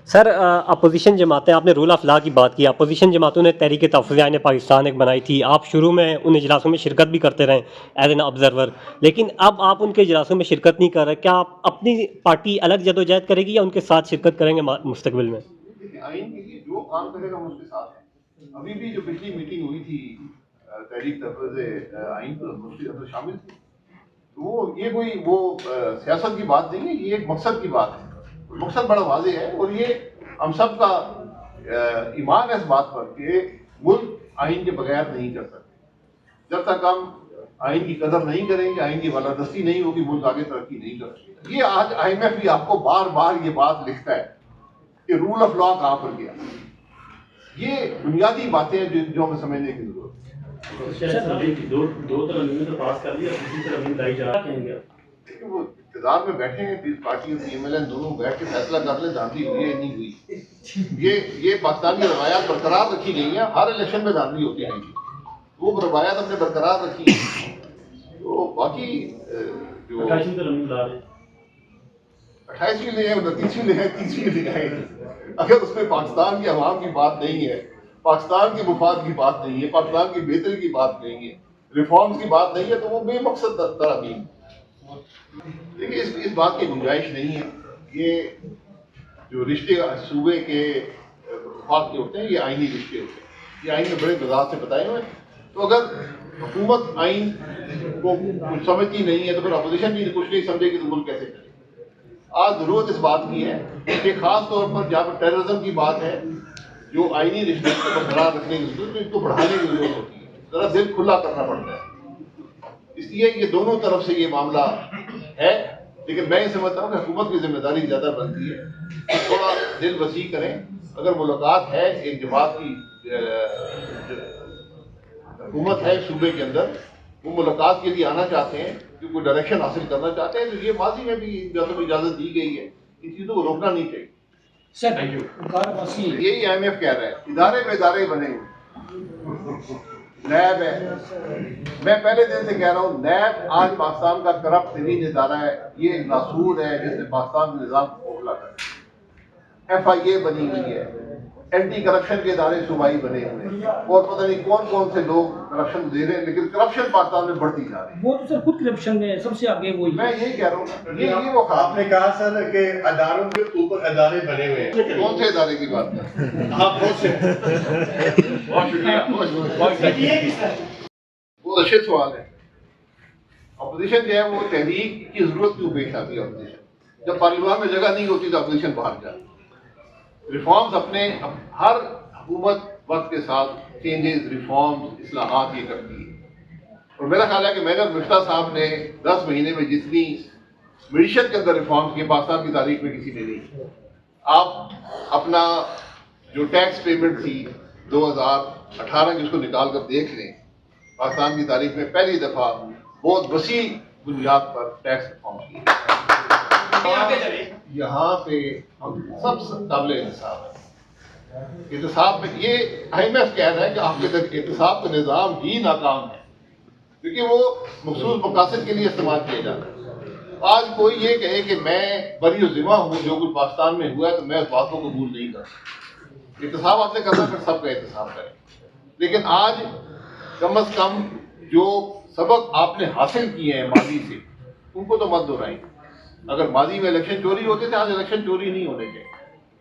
سر opposition جماعتیں، آپ نے رول آف لا کی بات کی، اپوزیشن جماعتوں نے تحریک تحفظ عین پاکستان ایک بنائی تھی، آپ شروع میں ان اجلاسوں میں شرکت بھی کرتے رہے ایز این آبزرور، لیکن اب آپ ان کے اجلاسوں میں شرکت نہیں کر رہے، کیا آپ اپنی پارٹی الگ جدوجہد کرے گی یا ان کے ساتھ شرکت کریں گے مستقبل میں؟ دیکھیے آئین کے لیے جو کام کرے گا ہم اس کے ساتھ ہیں. ابھی بھی جو پچھلی میٹنگ ہوئی تھی تحریک تحفظ آئین پر مفتی احمد شامل تھے، وہ یہ کوئی وہ سیاست کی بات نہیں ہے، یہ ایک مقصد کی بات ہے. مقصد بڑا واضح ہے اور یہ ہم سب کا ایمان ہے اس بات پر کہ ملک آئین کے بغیر نہیں چل سکتے. جب تک ہم آئین کی قدر نہیں کریں گے، آئین کی بالادستی نہیں ہوگی، ملک آگے ترقی نہیں کر سکتا. یہ آج آئی ایم ایف بھی آپ کو بار بار یہ بات لکھتا ہے کہ رول آف لا کہاں پر گیا. یہ بنیادی باتیں ہیں جو ہمیں سمجھنے کی ضرورت ہے. دو ترمیم تو پاس کر لیا، دوسری ترمیم لائی جا رہی ہے. لیکن وہ اقتدار میں بیٹھے ہیں، 30 پارٹیوں کی ایم ایل این دونوں بیٹھ کے فیصلہ کر لیں دھاندلی ہوئی ہے نہیں ہوئی. یہ پاکستان کی روایات برقرار رکھی گئی ہیں. ہر الیکشن میں دھاندلی ہوتی رہی ہے، وہ روایات ہم نے برقرار رکھی ہیں. تو باقی جو 28ویں ترمیم لا رہے ہیں، 28ویں لے ہیں، 29ویں لے ہیں، 30ویں لے آئے، اگر اس میں پاکستان کے عوام کی بات نہیں ہے، پاکستان کے مفاد کی بات نہیں ہے، پاکستان کی بہتری کی بات نہیں ہے، ریفارمز کی بات نہیں ہے، تو وہ بے مقصد ترامیم. دیکھیے اس بات کی گنجائش نہیں ہے. یہ جو رشتے صوبے کے وفاق کے ہوتے ہیں، یہ آئینی رشتے ہوتے ہیں، یہ آئین میں بڑے وضاحت سے بتائے ہوئے ہیں. تو اگر حکومت آئین کو کچھ سمجھتی نہیں ہے تو پھر اپوزیشن بھی کچھ نہیں سمجھے گی تو ملک کیسے چلے. آج ضرورت اس بات کی ہے کہ خاص طور پر جہاں پر ٹیررزم کی بات ہے، جو آئینی رشتے کو برقرار رکھنے کی ضرورت ہے، اس کو بڑھانے کی ضرورت ہوتی ہے. ذرا دل کھلا کرنا پڑتا ہے. اس لیے یہ دونوں طرف سے یہ معاملہ ہے. لیکن میں یہ سمجھتا ہوں کہ حکومت کی ذمہ داری زیادہ بنتی ہے، تھوڑا دل وسیع کریں. اگر ملاقات ہے ایک جماعت کی حکومت ہے صوبے کے اندر، وہ ملاقات کے لیے آنا چاہتے ہیں، کہ کوئی ڈائریکشن حاصل کرنا چاہتے ہیں، تو یہ ماضی میں بھی جب اجازت دی گئی ہے، ان چیزوں کو روکنا نہیں چاہیے. یہی آئی ایم ایف کہہ رہا ہے، ادارے پہ ادارے بنے ہوئے. نیب ہے، میں پہلے دن سے کہہ رہا ہوں، نیب آج پاکستان کا کرپٹ ترین ادارہ ہے. یہ ایک ناسور ہے جس نے پاکستان کے نظام کو کھوکھلا کر دیا. ایف آئی اے بنی ہوئی ہے، اینٹی کرپشن کے ادارے صوبائی بنے ہوئے ہیں، اور پتہ نہیں کون کون سے لوگ کرپشن دے رہے ہیں، لیکن کرپشن پاکستان میں بڑھتی جا رہی ہے. وہ تو سر خود کرپشن میں سب سے آگے وہی. میں یہی کہہ رہا ہوں، یہ وہ آپ نے کہا سر کہ اداروں کے اوپر ادارے بنے ہوئے ہیں. کون سے ادارے کی بات ہے؟ آپ بہت سے بہت شکریہ، بہت شکریہ. بہت اچھے سوال ہے. اپوزیشن جو ہے وہ تحریک کی ضرورت کیوں پیش آتی ہے؟ اپوزیشن جب پارلیمان میں جگہ نہیں ہوتی تو اپوزیشن باہر جاتی. ریفارمز اپنے ہر حکومت وقت کے ساتھ چینجز، ریفارمز، اصلاحات یہ کرتی ہے. اور میرا خیال ہے کہ میجر مفتہ صاحب نے 10 مہینے میں جتنی معیشت کے اندر ریفارمز کیے پاکستان کی تاریخ میں کسی نے نہیں. آپ اپنا جو ٹیکس پیمنٹ تھی 2018 کی، اس کو نکال کر دیکھ لیں. پاکستان کی تاریخ میں پہلی دفعہ بہت وسیع بنیاد پر ٹیکس ریفارم کیے. یہاں پہ ہم سب قابل انصاف ہیں. احتساب میں یہ آئی ایم ایف کہہ رہا ہے کہ آپ کے احتساب کا نظام ہی ناکام ہے، کیونکہ وہ مخصوص مقاصد کے لیے استعمال کیا جاتا ہے. آج کوئی یہ کہے کہ میں بری و ذمہ ہوں، جو کچھ پاکستان میں ہوا ہے تو میں اس بات کو قبول نہیں کرتا. احتساب آپ نے کرنا، پھر سب کا احتساب کریں. لیکن آج کم از کم جو سبق آپ نے حاصل کیے ہیں ماضی سے، ان کو تو مت دہرائیں. اگر ماضی میں الیکشن چوری ہوتے تھے، آج الیکشن چوری نہیں ہونے چاہیے.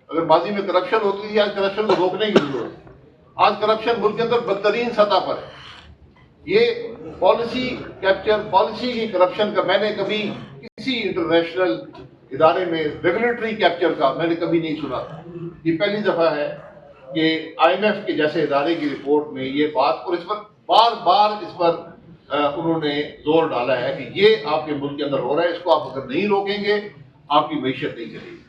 اگر ماضی میں کرپشن ہوتی تھی، آج کرپشن کو روکنے کی ضرورت ہے. آج کرپشن ملک کے اندر بدترین سطح پر ہے. یہ پالیسی کیپچر، پالیسی کی کرپشن کا میں نے کبھی کسی انٹرنیشنل ادارے میں ریگولیٹری کیپچر کا میں نے کبھی نہیں سنا. یہ پہلی دفعہ ہے کہ آئی ایم ایف کے جیسے ادارے کی رپورٹ میں یہ بات، اور اس پر بار بار اس پر انہوں نے زور ڈالا ہے کہ یہ آپ کے ملک کے اندر ہو رہا ہے، اس کو آپ اگر نہیں روکیں گے آپ کی معیشت نہیں چلے گی.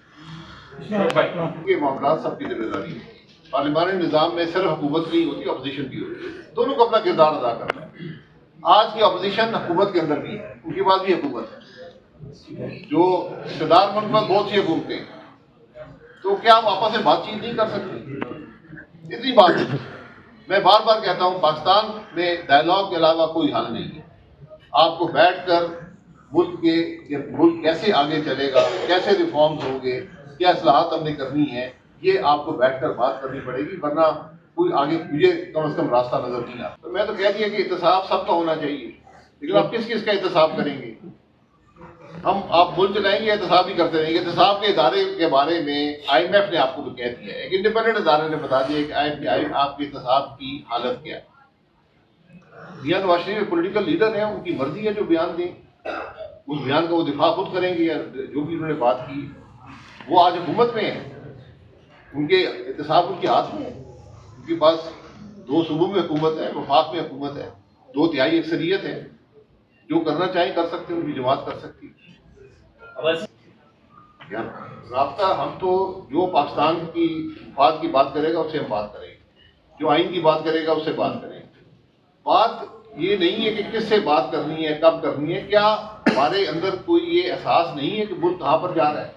یہ معاملات سب کی ذمہ داری ہے. پارلیمانی نظام میں صرف حکومت نہیں ہوتی، اپوزیشن بھی ہوتی ہے. دونوں کو اپنا کردار ادا کرنا ہے. آج کی اپوزیشن حکومت کے اندر بھی ہے، ان کے بعد بھی حکومت ہے. جو اقتدار ملک میں بہت سی حکومتیں، تو کیا آپ آپس میں بات چیت نہیں کر سکتے؟ اتنی بات ہے. میں بار بار کہتا ہوں، پاکستان میں ڈائلاگ کے علاوہ کوئی حل نہیں ہے. آپ کو بیٹھ کر ملک کیسے آگے چلے گا، کیسے ریفارمز ہوں گے، کیا اصلاحات ہم نے کرنی ہے، یہ آپ کو بیٹھ کر بات کرنی پڑے گی، ورنہ کوئی آگے مجھے کم از کم راستہ نظر نہیں آتا۔ تو میں تو کہہ دیا کہ احتساب سب کا ہونا چاہیے، لیکن آپ کس کس کا احتساب کریں گے؟ آپ ملک چلائیں گے، احتساب ہی کرتے رہیں گے۔ احتساب کے ادارے کے بارے میں آئی ایم ایف نے آپ کو تو کہہ دیا ہے، ایک انڈیپینڈنٹ ادارے نے بتا دیا کہ آپ کے احتساب کی حالت کیا ہے۔ میاں نواز شریف پولیٹیکل لیڈر ہیں، ان کی مرضی ہے جو بیان دیں، اس بیان کا وہ دفاع خود کریں گے، یا جو بھی انہوں نے بات کی وہ آج حکومت میں ہے، ان کے احتساب ان کے ہاتھ میں ہے، ان کے پاس 2 صوبوں میں حکومت ہے، وفاق میں حکومت ہے، 2/3 اکثریت ہے، جو کرنا چاہیں کر سکتے ہیں، ان کی جماعت کر سکتی ہے۔ رابطہ ہم تو جو پاکستان کی مفاد کی بات کرے گا اس سے ہم بات کریں گے، جو آئین کی بات کرے گا اس سے بات کریں گے۔ بات یہ نہیں ہے کہ کس سے بات کرنی ہے، کب کرنی ہے، کیا ہمارے اندر کوئی یہ احساس نہیں ہے کہ ملک کہاں پر جا رہا ہے؟